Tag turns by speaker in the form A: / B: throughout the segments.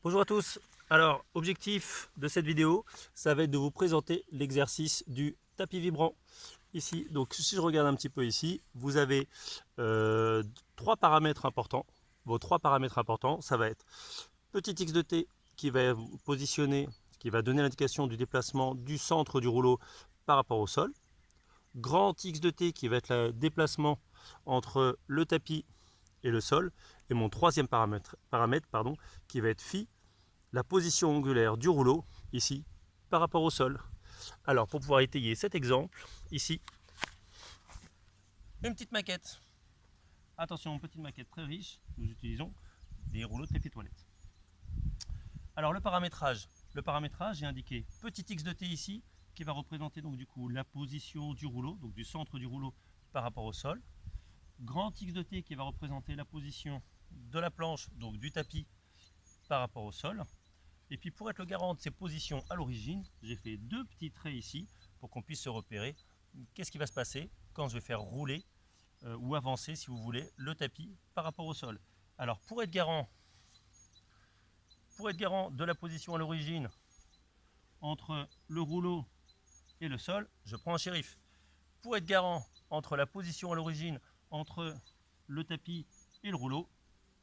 A: Bonjour à tous. Alors, objectif de cette vidéo, ça va être de vous présenter l'exercice du tapis vibrant. Ici, donc si je regarde un petit peu ici, vous avez trois paramètres importants. Vos trois paramètres importants, ça va être petit x de t qui va vous positionner, qui va donner l'indication du déplacement du centre du rouleau par rapport au sol. Grand x de t qui va être le déplacement entre le tapis et le sol. Et mon troisième paramètre qui va être phi, la position angulaire du rouleau, ici, par rapport au sol. Alors, pour pouvoir étayer cet exemple, ici, une petite maquette. Attention, petite maquette très riche, nous utilisons des rouleaux de tapis toilette. Alors, le paramétrage est indiqué petit x de t ici, qui va représenter donc du coup la position du rouleau, donc du centre du rouleau par rapport au sol. Grand x de t qui va représenter la position de la planche, donc du tapis par rapport au sol. Et puis pour être le garant de ces positions à l'origine, j'ai fait deux petits traits ici pour qu'on puisse se repérer. Qu'est-ce qui va se passer quand je vais faire rouler ou avancer, si vous voulez, le tapis par rapport au sol. Alors pour être garant de la position à l'origine entre le rouleau et le sol, je prends un shérif. Pour être garant entre la position à l'origine entre le tapis et le rouleau,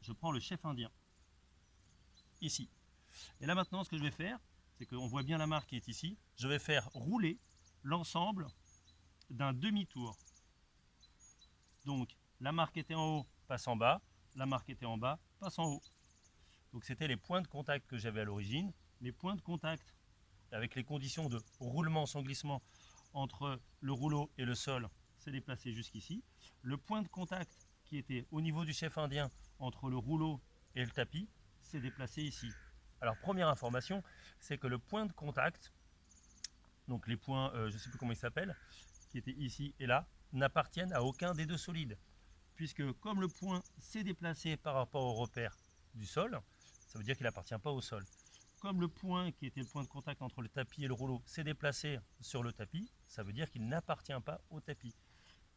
A: je prends le chef indien, ici. Et là maintenant, ce que je vais faire, c'est qu'on voit bien la marque qui est ici. Je vais faire rouler l'ensemble d'un demi-tour. Donc la marque était en haut, passe en bas. La marque était en bas, passe en haut. Donc c'était les points de contact que j'avais à l'origine. Les points de contact avec les conditions de roulement sans glissement entre le rouleau et le sol s'est déplacé jusqu'ici. Le point de contact qui était au niveau du chef indien entre le rouleau et le tapis s'est déplacé ici. Alors première information, c'est que le point de contact, donc les points, je ne sais plus comment ils s'appellent, qui étaient ici et là, n'appartiennent à aucun des deux solides. Puisque comme le point s'est déplacé par rapport au repère du sol, ça veut dire qu'il n'appartient pas au sol. Comme le point qui était le point de contact entre le tapis et le rouleau s'est déplacé sur le tapis, ça veut dire qu'il n'appartient pas au tapis.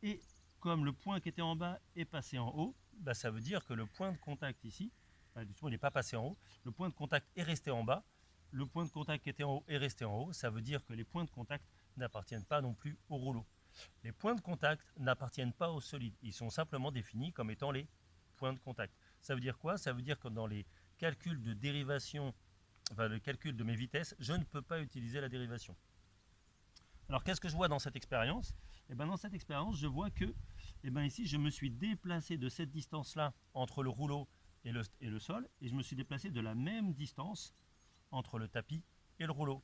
A: Et comme le point qui était en bas est passé en haut, bah ça veut dire que le point de contact ici, il n'est pas passé en haut, le point de contact est resté en bas, le point de contact qui était en haut est resté en haut, ça veut dire que les points de contact n'appartiennent pas non plus au rouleau. Les points de contact n'appartiennent pas au solide, ils sont simplement définis comme étant les points de contact. Ça veut dire quoi? Ça veut dire que dans les calculs de dérivation, enfin le calcul de mes vitesses, je ne peux pas utiliser la dérivation. Alors qu'est-ce que je vois dans cette expérience? Et bien dans cette expérience, je vois que ici, je me suis déplacé de cette distance-là entre le rouleau et le sol, et je me suis déplacé de la même distance entre le tapis et le rouleau.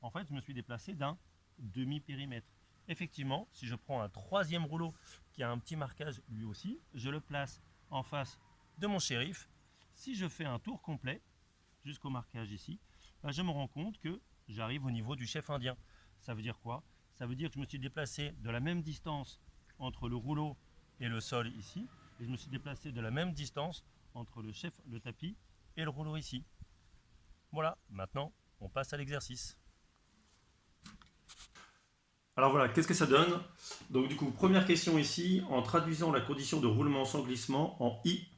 A: En fait, je me suis déplacé d'un demi-périmètre. Effectivement, si je prends un troisième rouleau qui a un petit marquage lui aussi, je le place en face de mon shérif. Si je fais un tour complet jusqu'au marquage ici, je me rends compte que j'arrive au niveau du chef indien. Ça veut dire quoi? Ça veut dire que je me suis déplacé de la même distance entre le rouleau et le sol ici, et je me suis déplacé de la même distance entre le tapis et le rouleau ici. Voilà, maintenant on passe à l'exercice. Alors voilà, qu'est-ce que ça donne? Donc du coup, première question ici, en traduisant la condition de roulement sans glissement en I,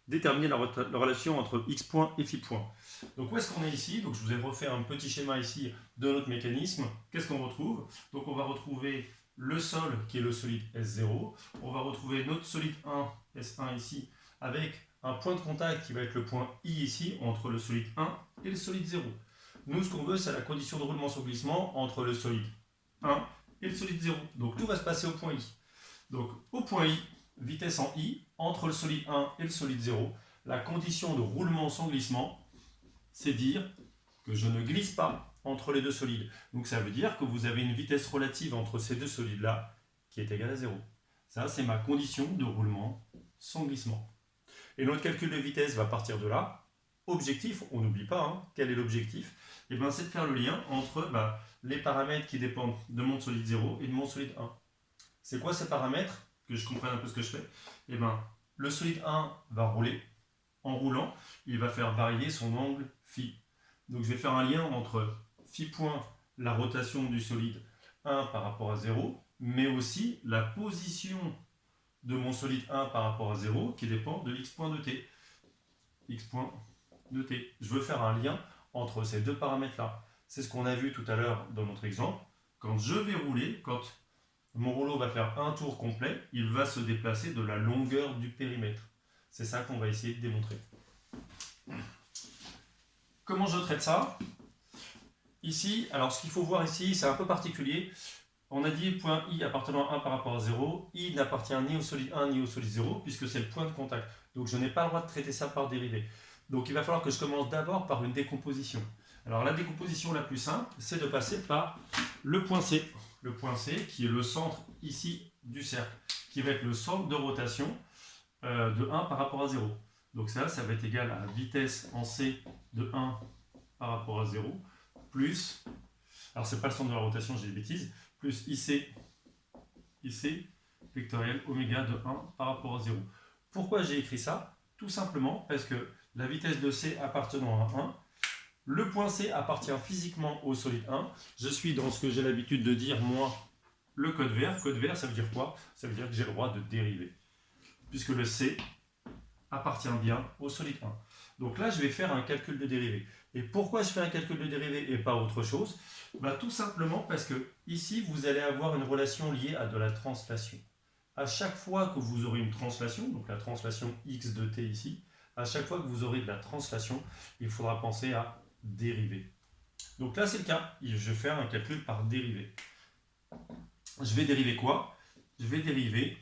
A: déterminer la relation entre X point et Phi point. Donc où est-ce qu'on est ici? Donc je vous ai refait un petit schéma ici de notre mécanisme. Qu'est-ce qu'on retrouve? Donc on va retrouver le sol qui est le solide S0. On va retrouver notre solide 1, S1 ici, avec un point de contact qui va être le point I ici, entre le solide 1 et le solide 0. Nous, ce qu'on veut, c'est la condition de roulement sans glissement entre le solide 1 et le solide 0. Donc tout va se passer au point I. Donc au point I, vitesse en I, entre le solide 1 et le solide 0, la condition de roulement sans glissement, c'est dire que je ne glisse pas entre les deux solides. Donc ça veut dire que vous avez une vitesse relative entre ces deux solides-là qui est égale à 0. Ça, c'est ma condition de roulement sans glissement. Et notre calcul de vitesse va partir de là. Objectif, on n'oublie pas, quel est l'objectif? C'est de faire le lien entre les paramètres qui dépendent de mon solide 0 et de mon solide 1. C'est quoi ces paramètres? Que je comprenne un peu ce que je fais. Le solide 1 va rouler. En roulant, il va faire varier son angle phi. Donc je vais faire un lien entre phi point, la rotation du solide 1 par rapport à 0, mais aussi la position de mon solide 1 par rapport à 0 qui dépend de x point de t. X point de t. Je veux faire un lien entre ces deux paramètres-là. C'est ce qu'on a vu tout à l'heure dans notre exemple. Quand je vais rouler, quand mon rouleau va faire un tour complet, il va se déplacer de la longueur du périmètre. C'est ça qu'on va essayer de démontrer. Comment je traite ça? Ici, alors ce qu'il faut voir ici, c'est un peu particulier. On a dit point I appartenant à 1 par rapport à 0. I n'appartient ni au solide 1 ni au solide 0, puisque c'est le point de contact. Donc je n'ai pas le droit de traiter ça par dérivée. Donc il va falloir que je commence d'abord par une décomposition. Alors la décomposition la plus simple, c'est de passer par le point C. Le point C qui est le centre ici du cercle, qui va être le centre de rotation de 1 par rapport à 0. Donc ça va être égal à vitesse en C de 1 par rapport à 0, plus, alors c'est pas le centre de la rotation, j'ai des bêtises, plus IC vectoriel oméga de 1 par rapport à 0. Pourquoi j'ai écrit ça? Tout simplement parce que la vitesse de C appartenant à 1, le point C appartient physiquement au solide 1. Je suis dans ce que j'ai l'habitude de dire, moi, le code vert. Code vert, ça veut dire quoi? Ça veut dire que j'ai le droit de dériver, puisque le C appartient bien au solide 1. Donc là, je vais faire un calcul de dérivée. Et pourquoi je fais un calcul de dérivée et pas autre chose? Tout simplement parce que ici, vous allez avoir une relation liée à de la translation. À chaque fois que vous aurez une translation, donc la translation x de t ici, à chaque fois que vous aurez de la translation, il faudra penser à dériver. Donc là, c'est le cas. Je vais faire un calcul par dérivée. Je vais dériver quoi? Je vais dériver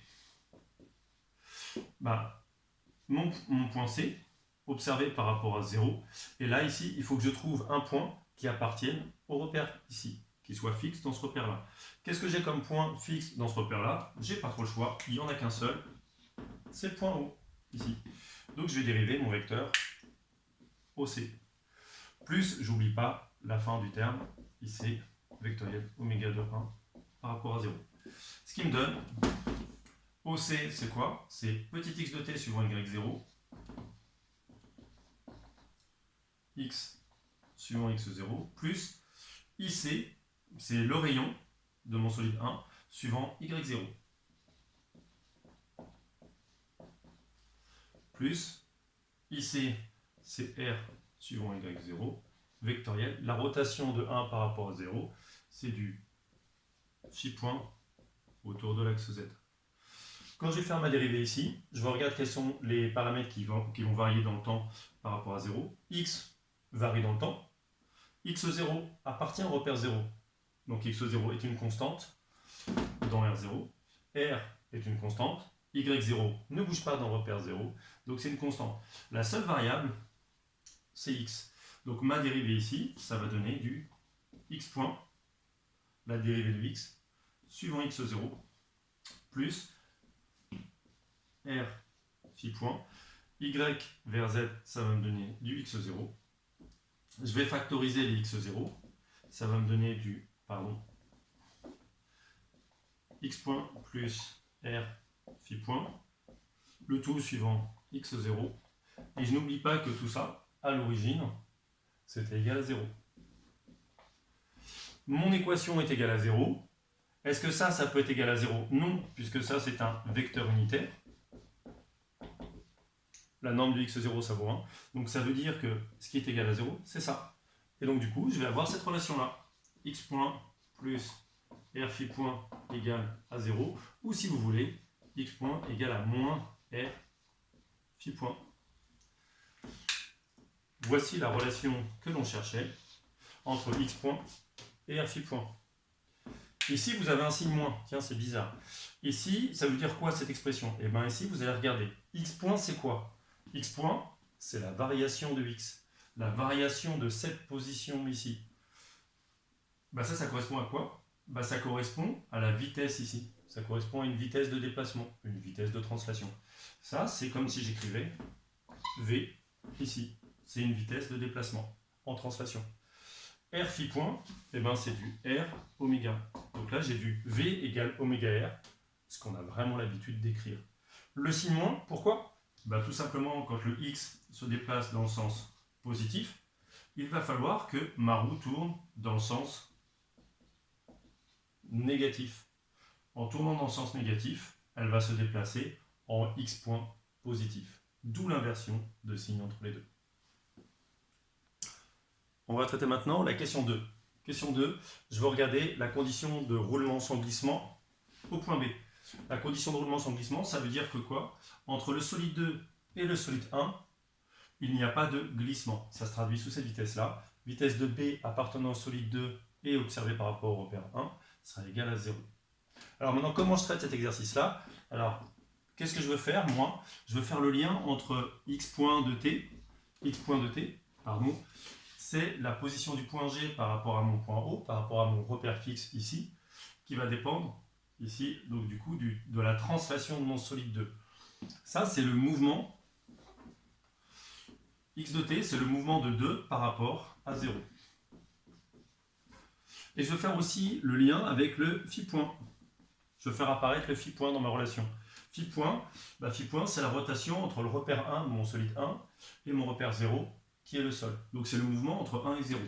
A: mon point C, observé par rapport à 0. Et là, ici, il faut que je trouve un point qui appartienne au repère ici, qui soit fixe dans ce repère-là. Qu'est-ce que j'ai comme point fixe dans ce repère-là? J'ai pas trop le choix, il n'y en a qu'un seul, c'est le point O, ici. Donc je vais dériver mon vecteur OC. Plus, j'oublie pas la fin du terme, IC vectoriel oméga de 1 par rapport à 0. Ce qui me donne, OC, c'est quoi? C'est petit x de t suivant y0, x suivant x0, plus IC, c'est le rayon de mon solide 1, suivant y0. Plus IC, c'est R suivant y0, vectoriel. La rotation de 1 par rapport à 0, c'est du phi point autour de l'axe Z. Quand je vais faire ma dérivée ici, je regarde quels sont les paramètres qui vont varier dans le temps par rapport à 0. X varie dans le temps. X0 appartient au repère 0. Donc X0 est une constante dans R0. R est une constante. Y0 ne bouge pas dans le repère 0. Donc c'est une constante. La seule variable, c'est X. Donc ma dérivée ici, ça va donner du X point, la dérivée de X, suivant X0, plus R phi point, Y vers Z, ça va me donner du X0. Je vais factoriser les X0, ça va me donner du, X point plus R phi point, le tout suivant X0. Et je n'oublie pas que tout ça, à l'origine, c'était égal à 0. Mon équation est égale à 0. Est-ce que ça peut être égal à 0? Non, puisque ça, c'est un vecteur unitaire. La norme de x0, ça vaut 1. Donc ça veut dire que ce qui est égal à 0, c'est ça. Et donc du coup, je vais avoir cette relation-là. X point plus R phi point égale à 0. Ou si vous voulez, X point égale à moins R phi point. Voici la relation que l'on cherchait entre X point et R phi point. Ici, vous avez un signe moins. Tiens, c'est bizarre. Ici, ça veut dire quoi cette expression? Et bien ici, vous allez regarder. X point, c'est quoi? X point, c'est la variation de X. La variation de cette position ici. Ça correspond à quoi? Ça correspond à la vitesse ici. Ça correspond à une vitesse de déplacement, une vitesse de translation. Ça, c'est comme si j'écrivais V ici. C'est une vitesse de déplacement en translation. R phi point, c'est du R oméga. Donc là, j'ai du V égale oméga R, ce qu'on a vraiment l'habitude d'écrire. Le signe moins, pourquoi? Tout simplement, quand le X se déplace dans le sens positif, il va falloir que ma roue tourne dans le sens négatif. En tournant dans le sens négatif, elle va se déplacer en X point positif. D'où l'inversion de signe entre les deux. on va traiter maintenant la question 2. Question 2, je vais regarder la condition de roulement sans glissement au point B. La condition de roulement sans glissement, ça veut dire que quoi? Entre le solide 2 et le solide 1, il n'y a pas de glissement. Ça se traduit sous cette vitesse-là. Vitesse de B appartenant au solide 2 et observée par rapport au repère 1 sera égale à 0. Alors maintenant, comment je traite cet exercice-là? Alors, qu'est-ce que je veux faire, moi? Je veux faire le lien entre x point de t, c'est la position du point G par rapport à mon point O, par rapport à mon repère fixe ici, qui va dépendre ici, donc du coup, de la translation de mon solide 2. Ça, c'est le mouvement, x de t, c'est le mouvement de 2 par rapport à 0. Et je veux faire aussi le lien avec le phi point. Je veux faire apparaître le phi point dans ma relation. Phi point, c'est la rotation entre le repère 1 de mon solide 1 et mon repère 0, qui est le sol. Donc c'est le mouvement entre 1 et 0.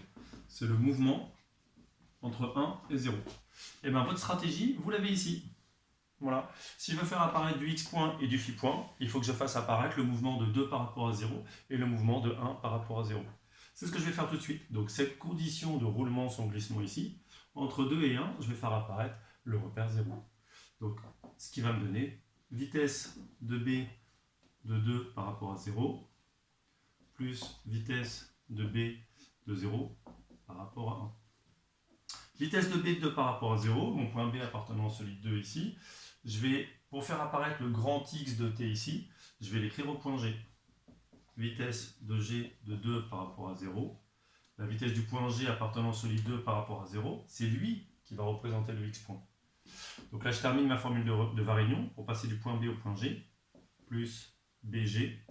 A: C'est le mouvement entre 1 et 0. Et bien votre stratégie, vous l'avez ici. Voilà. Si je veux faire apparaître du x point et du phi point, il faut que je fasse apparaître le mouvement de 2 par rapport à 0 et le mouvement de 1 par rapport à 0. C'est ce que je vais faire tout de suite. Donc cette condition de roulement sans glissement ici, entre 2 et 1, je vais faire apparaître le repère 0. Donc ce qui va me donner vitesse de B de 2 par rapport à 0, plus vitesse de B de 0 par rapport à 1. Vitesse de B de 2 par rapport à 0, mon point B appartenant au solide 2 ici, je vais, pour faire apparaître le grand X de T ici, je vais l'écrire au point G. Vitesse de G de 2 par rapport à 0. La vitesse du point G appartenant au solide 2 par rapport à 0, c'est lui qui va représenter le X point. Donc là, je termine ma formule de Varignon pour passer du point B au point G, plus BG,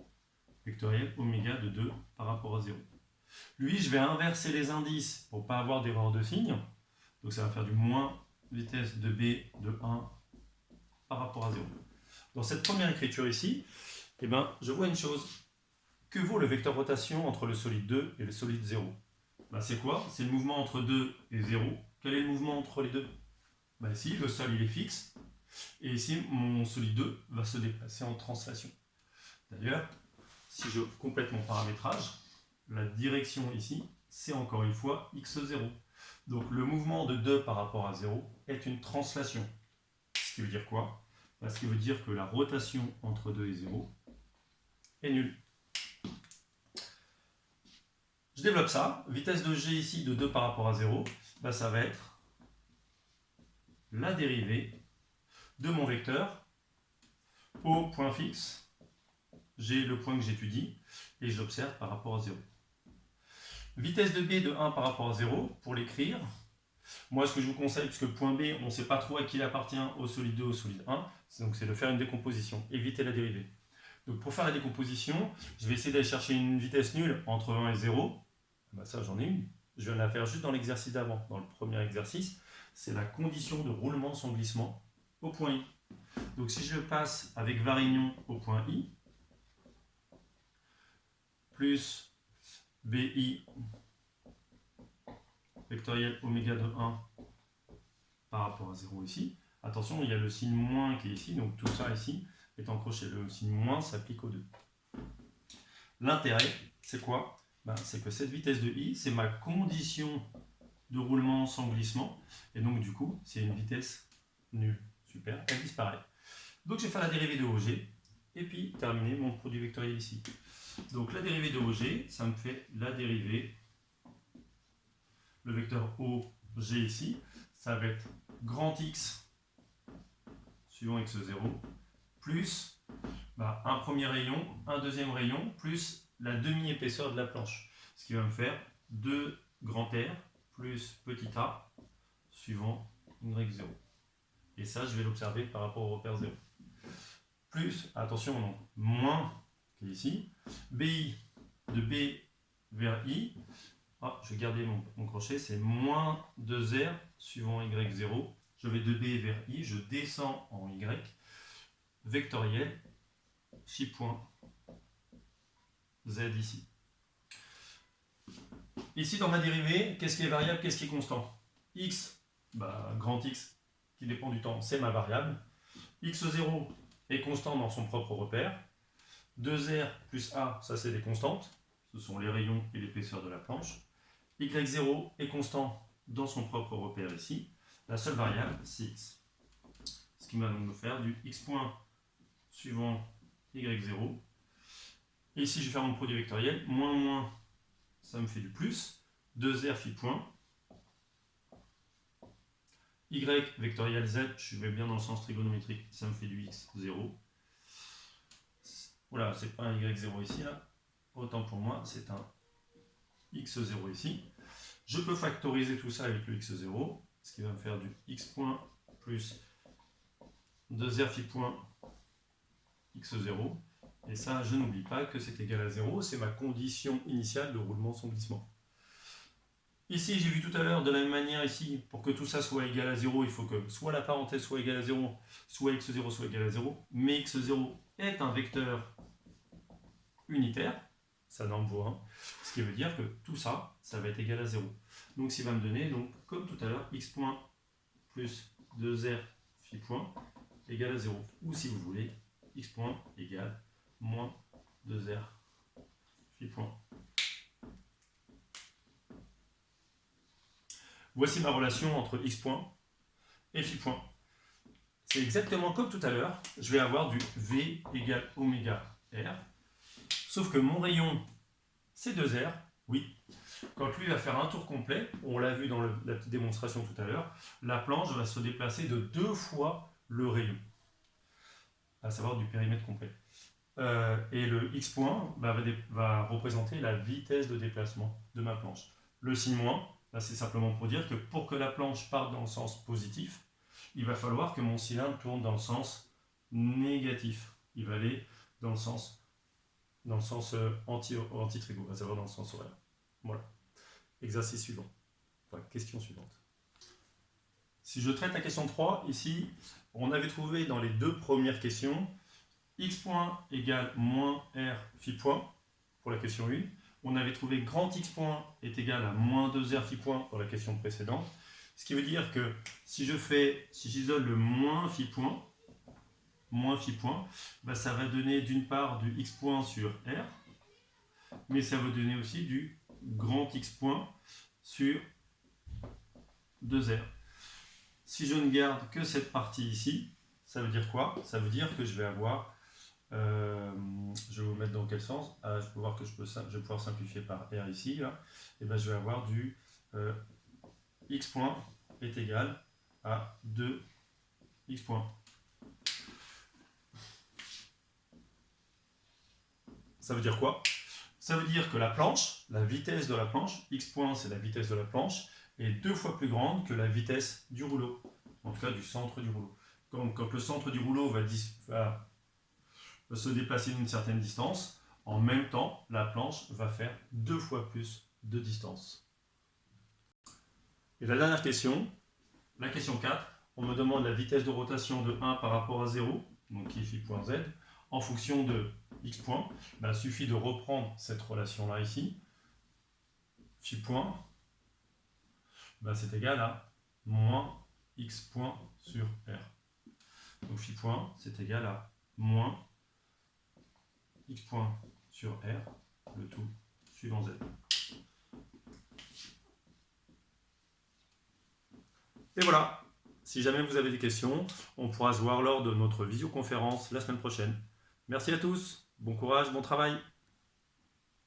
A: vectoriel oméga de 2 par rapport à 0. Lui, je vais inverser les indices pour ne pas avoir d'erreur de signe. Donc ça va faire du moins vitesse de B de 1 par rapport à 0. Dans cette première écriture ici, je vois une chose. Que vaut le vecteur rotation entre le solide 2 et le solide 0? C'est quoi? C'est le mouvement entre 2 et 0. Quel est le mouvement entre les deux? Ici, le sol il est fixe. Et ici, mon solide 2 va se déplacer en translation. D'ailleurs, si je complète mon paramétrage, la direction ici, c'est encore une fois x0. Donc le mouvement de 2 par rapport à 0 est une translation. Ce qui veut dire quoi? Ce qui veut dire que la rotation entre 2 et 0 est nulle. Je développe ça. Vitesse de G ici de 2 par rapport à 0, ça va être la dérivée de mon vecteur au point fixe. J'ai le point que j'étudie et je l'observe par rapport à 0. Vitesse de B de 1 par rapport à 0, pour l'écrire, moi ce que je vous conseille, puisque le point B, on ne sait pas trop à qui il appartient, au solide 2, au solide 1, c'est de faire une décomposition, éviter la dérivée. Donc pour faire la décomposition, je vais essayer d'aller chercher une vitesse nulle entre 1 et 0. Ça j'en ai une. Je viens de la faire juste dans l'exercice d'avant, dans le premier exercice. C'est la condition de roulement sans glissement au point I. Donc si je passe avec Varignon au point I, plus BI vectoriel oméga de 1 par rapport à 0 ici. Attention, il y a le signe moins qui est ici, donc tout ça ici est encroché. Le signe moins s'applique aux deux. L'intérêt, c'est quoi? C'est que cette vitesse de I, c'est ma condition de roulement sans glissement, et donc du coup, c'est une vitesse nulle. Super, elle disparaît. Donc je vais faire la dérivée de OG, et puis terminer mon produit vectoriel ici. Donc la dérivée de OG, ça me fait la dérivée, le vecteur OG ici, ça va être grand X suivant x0, plus un premier rayon, un deuxième rayon, plus la demi-épaisseur de la planche. Ce qui va me faire 2 grand R plus petit a suivant y0. Et ça, je vais l'observer par rapport au repère 0. Plus, attention, non, moins, qui est ici, BI de B vers I, je vais garder mon crochet, c'est moins 2R suivant y0. Je vais de B vers I, je descends en Y, vectoriel, phi point Z ici. Ici, dans ma dérivée, qu'est-ce qui est variable, qu'est-ce qui est constant? X, grand X, qui dépend du temps, c'est ma variable. X0 est constant dans son propre repère. 2R plus A, ça c'est des constantes. Ce sont les rayons et l'épaisseur de la planche. y0 est constant dans son propre repère ici. La seule variable, c'est x. Ce qui va donc me faire du x point suivant y0. Et ici, je vais faire mon produit vectoriel. Moins, moins, ça me fait du plus. 2r phi point. Y vectoriel z, je vais bien dans le sens trigonométrique, ça me fait du x0. Voilà, c'est pas un y0 ici, là. Autant pour moi, c'est un x0 ici. Je peux factoriser tout ça avec le x0, ce qui va me faire du x point plus 2r phi point x0. Et ça, je n'oublie pas que c'est égal à 0, c'est ma condition initiale de roulement son glissement. Ici, j'ai vu tout à l'heure, de la même manière ici, pour que tout ça soit égal à 0, il faut que soit la parenthèse soit égale à 0, soit x0 soit égal à 0. Mais x0 est un vecteur unitaire, sa norme vaut 1, ce qui veut dire que tout ça, ça va être égal à 0. Donc, ça va me donner, donc, comme tout à l'heure, x point plus 2r phi point égale à 0. Ou si vous voulez, x point égale moins 2r phi point. Voici ma relation entre x point et phi point. C'est exactement comme tout à l'heure. Je vais avoir du v égale oméga r. Sauf que mon rayon, c'est 2r. Oui. Quand lui va faire un tour complet, on l'a vu dans la petite démonstration tout à l'heure, la planche va se déplacer de 2 fois le rayon, à savoir du périmètre complet. Et le x point va représenter la vitesse de déplacement de ma planche. Le signe moins, là c'est simplement pour dire que pour que la planche parte dans le sens positif, il va falloir que mon cylindre tourne dans le sens négatif. Il va aller dans le sens anti-trigo, à savoir dans le sens horaire. Voilà. Exercice suivant. Enfin, question suivante. Si je traite la question 3, ici, on avait trouvé dans les deux premières questions x point égale moins r phi point pour la question 1. On avait trouvé grand X point est égal à moins 2r phi point pour la question précédente. Ce qui veut dire que si j'isole le moins phi point, bah ça va donner d'une part du x point sur r, mais ça va donner aussi du grand X point sur 2r. Si je ne garde que cette partie ici, ça veut dire quoi? Ça veut dire que je vais avoir, je vais vous mettre dans quel sens? Je peux voir que je vais pouvoir simplifier par r ici, là. Et ben je vais avoir du x point est égal à 2 x point. Ça veut dire quoi? Ça veut dire que la planche, la vitesse de la planche, x point c'est la vitesse de la planche, est 2 fois plus grande que la vitesse du rouleau, en tout cas du centre du rouleau. Quand le centre du rouleau va se déplacer d'une certaine distance, en même temps, la planche va faire 2 fois plus de distance. Et la dernière question, la question 4, on me demande la vitesse de rotation de 1 par rapport à 0, donc qui est phi point z, en fonction de x point. Il suffit de reprendre cette relation-là ici. Phi point, c'est égal à moins x point sur r. Donc phi point, c'est égal à moins x point sur r, le tout suivant z. Et voilà, si jamais vous avez des questions, on pourra se voir lors de notre visioconférence la semaine prochaine. Merci à tous, bon courage, bon travail.